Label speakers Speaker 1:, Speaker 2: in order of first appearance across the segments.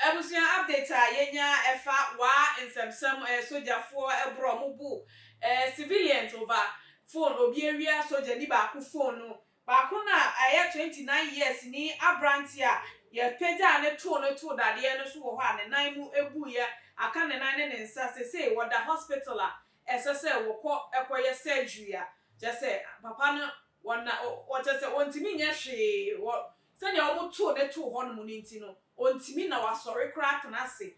Speaker 1: Ebusia update yenya efa wa nsem soldier for ebro mubu civilians over phone obi area soldier ni ba ku phone no ba ku na 29 years ni abrantia ye peja ne to dade no so wo ha ne nan mu ebu ye aka ne nan ne nsa se wo da hospital a esese wo ko ekoye surgery a just say papa no wona o just say ontimi nya hwe wo sanya omo to ho no mu ntino ontimi na wasori crack na se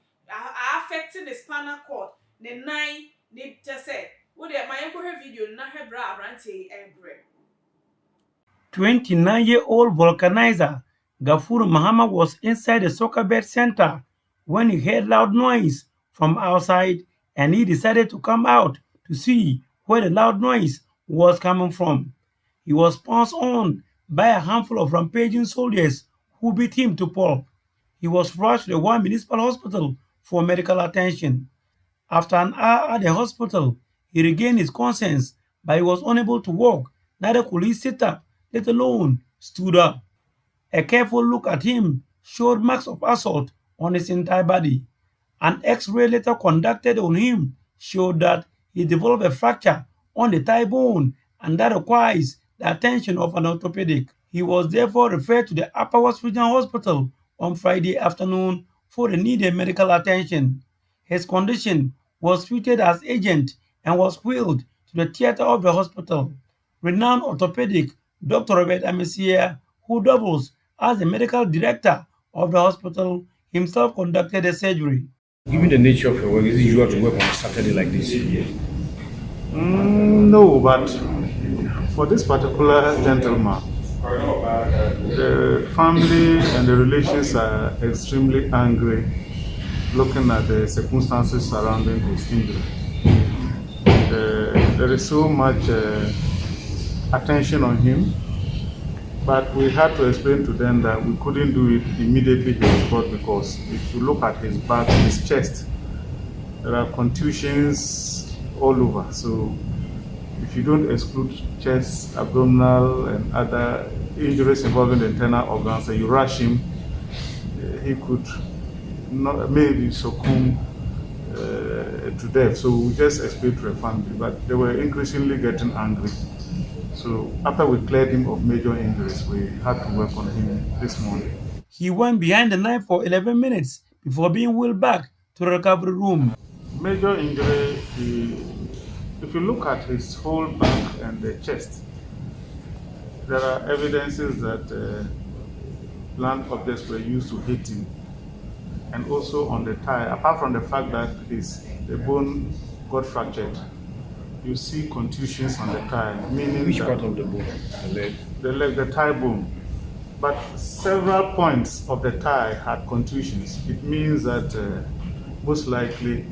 Speaker 1: affecting the spinal cord ne nine ne just say wo de my enko video na hebra abrantie embre
Speaker 2: 29-year-old vulcanizer Gafur Muhammad was inside the soccer bed center when he heard loud noise from outside and he decided to come out to see where the loud noise was coming from. He was pounced on by a handful of rampaging soldiers who beat him to pulp. He was rushed to the one municipal hospital for medical attention. After an hour at the hospital, he regained his conscience, but he was unable to walk. Neither could he sit up, let alone stood up. A careful look at him showed marks of assault on his entire body. An X-ray later conducted on him showed that he developed a fracture on the thigh bone, and that requires the attention of an orthopedic. He was therefore referred to the Upper West Regional Hospital on Friday afternoon for the needed medical attention. His condition was treated as urgent and was wheeled to the theater of the hospital. Renowned orthopedic Dr. Robert Amesier, who doubles as the medical director of the hospital, himself conducted the surgery.
Speaker 3: Given the nature of your work, is it usual to work on a Saturday like this?
Speaker 4: No, but for this particular gentleman, the family and the relations are extremely angry looking at the circumstances surrounding his injury. There is so much attention on him, but we had to explain to them that we couldn't do it immediately he was brought, because if you look at his back, his chest, there are contusions all over. So if you don't exclude chest, abdominal, and other injuries involving the internal organs, and you rush him, he could not maybe succumb to death. So we just explained to the family, but they were increasingly getting angry. So after we cleared him of major injuries, we had to work on him this morning.
Speaker 2: He went behind the knife for 11 minutes before being wheeled back to the recovery room.
Speaker 4: Major injury, if you look at his whole back and the chest, there are evidences that blunt objects were used to hit him. And also on the thigh, apart from the fact that the bone got fractured, you see contusions on the thigh, meaning
Speaker 3: Which part of the bone? The leg?
Speaker 4: The leg, the thigh bone. But several points of the thigh had contusions. It means that most likely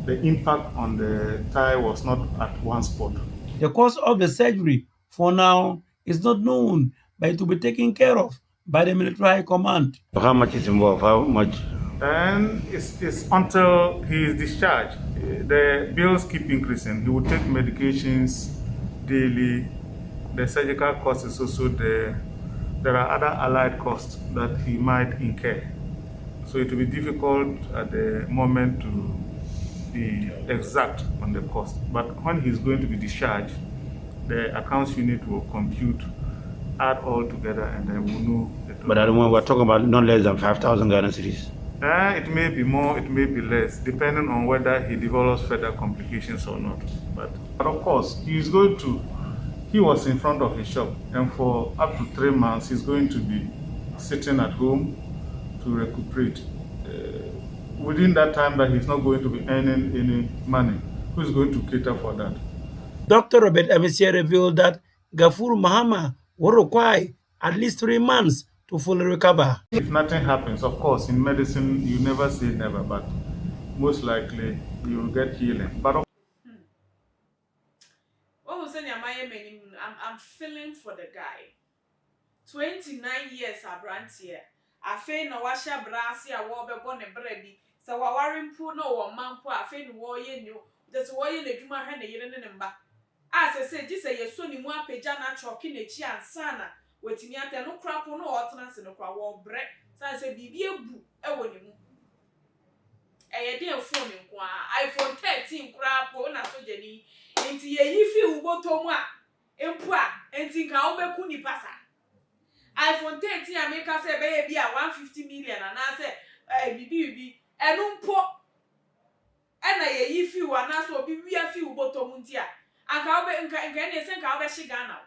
Speaker 4: the impact on the thigh was not at one spot.
Speaker 2: The cause of the surgery, for now, is not known, but it will be taken care of by the military high command.
Speaker 3: How much is involved? How much?
Speaker 4: And it's until he is discharged. The bills keep increasing. He will take medications daily. The surgical cost is also there. There are other allied costs that he might incur. So it will be difficult at the moment to be exact on the cost. But when he's going to be discharged, the accounts unit will compute, add all together, and then we'll know the total.
Speaker 3: But at the moment, we're talking about not less than 5,000 Ghana cedis.
Speaker 4: It may be more, it may be less, depending on whether he develops further complications or not. But of course, he was in front of his shop, and for up to 3 months, he's going to be sitting at home to recuperate. Within that time that he's not going to be earning any money, who's going to cater for that?
Speaker 2: Dr. Robert Amesier revealed that Gafur Muhammad will require at least 3 months to fully recover.
Speaker 4: If nothing happens, of course, in medicine, you never say never, but most likely you will get healing. But
Speaker 1: I'm feeling for the guy. 29 years abrantie afei na washa brase a wo bebo ne bra bi se waware mpu na wo mampo afei no wo ye nyu de se wo ye ledwuma hwe ne yire ne mba a se ji se yeso ni mu apagya na choki na chi ansana wetimi ate no krapo no otena se no kwa wo bre san se bibi ebu ewo ne mu eye de phone nko a iPhone 13 krapo na so jeni enti ye yi fi ubotomu a empu a enti nka wo beku ni pasa iPhone 13 America say be bi a 150 million and na say bibi enu mpo na ye yi fi wa na so obi wi afi ubotomu nti a anka wo be nka ne se nka wo be shiga na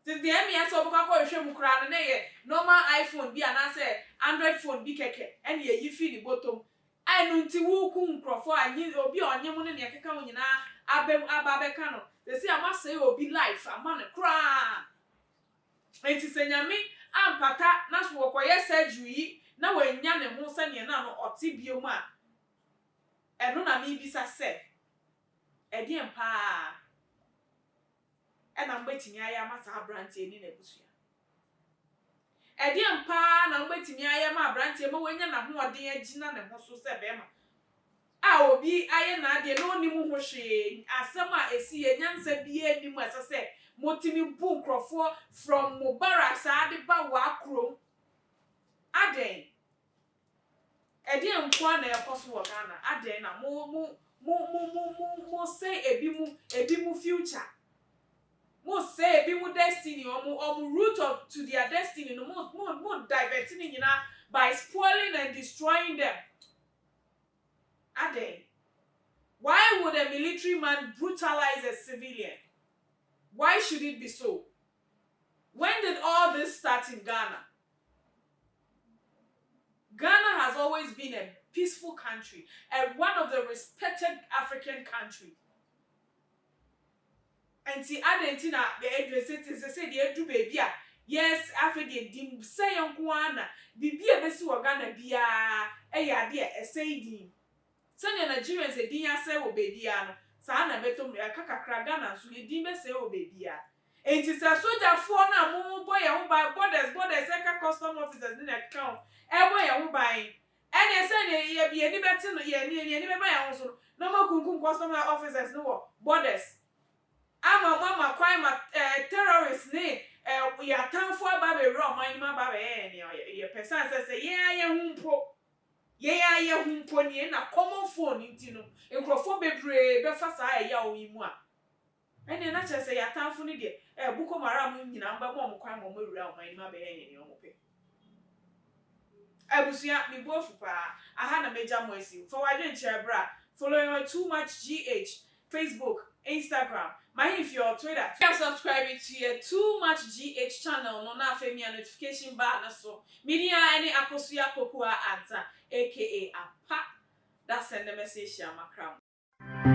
Speaker 1: since the emi so buka ko hwe mu kra na ye normal iPhone bi and na say Android phone bi keke ene ye yi fi ni botom enu nti wo ku nkrofo anyi obi onye mu ne ne keka wo nyina ababeka no they say amasay obi life amane kra enti senyame ampata na so wokoye surgery na wanya ne ho se ne na no otibie mu a eno na me bisa se edien pa ena mbetimi aya masa abrantie ni na busua edien pa na mbetimi aya ma abrantie ma wanya na ho oden agina ne ho so se be ma a obi aye na ade no ni mu ho hwe asem a esi ye nyansa bia ni mu asese motimi bu nkrofo from Mubarak saade ba wa krom aden edien kwa na ekoso wo Ghana aden na mo say ebi mu future mo say ebi mu destiny or route of to their destiny no mo diverting nyina by spoiling and destroying them. Ade, why would a military man brutalize a civilian? Why should it be so? When did all this start in Ghana? Ghana has always been a peaceful country and one of the respected African countries. And see, Argentina, the address say the edu baby. Yes, after the dim say yonkwana, bibi ebesi wa Ghana bia eya de say dim. Sanya Nigerians e din ase wo baby ano. Sa na betom kakakra Ghana so e din be say wo baby a. Enti sa soldier for na mo boy ya ho by borders eka custom officers in account. E boy ya ho by. Ene say ne ye bi eni beti no ye ni be ba ya ho so. No mo kunkum custom officers no borders. Mama kwai ma terrorists ne ya tanfo aba be ro man ma ba be ye person say ye humpo ni na common phone nti no enkrofo bebre be fa sa ya o yimu a ene na che say ya tanfo ni de buko mara mu nyina mba mo kwai mo mawura o man ma be ye o mo pe abusia mi bofu pa aha na meja mo esi for wadwe nche bra following too much GH Facebook Instagram, if you're Twitter, subscribe to your Too Much GH channel. No na fe me notification bar na so. Media any akosuya popua answer, aka apa. That's send the message ya makram.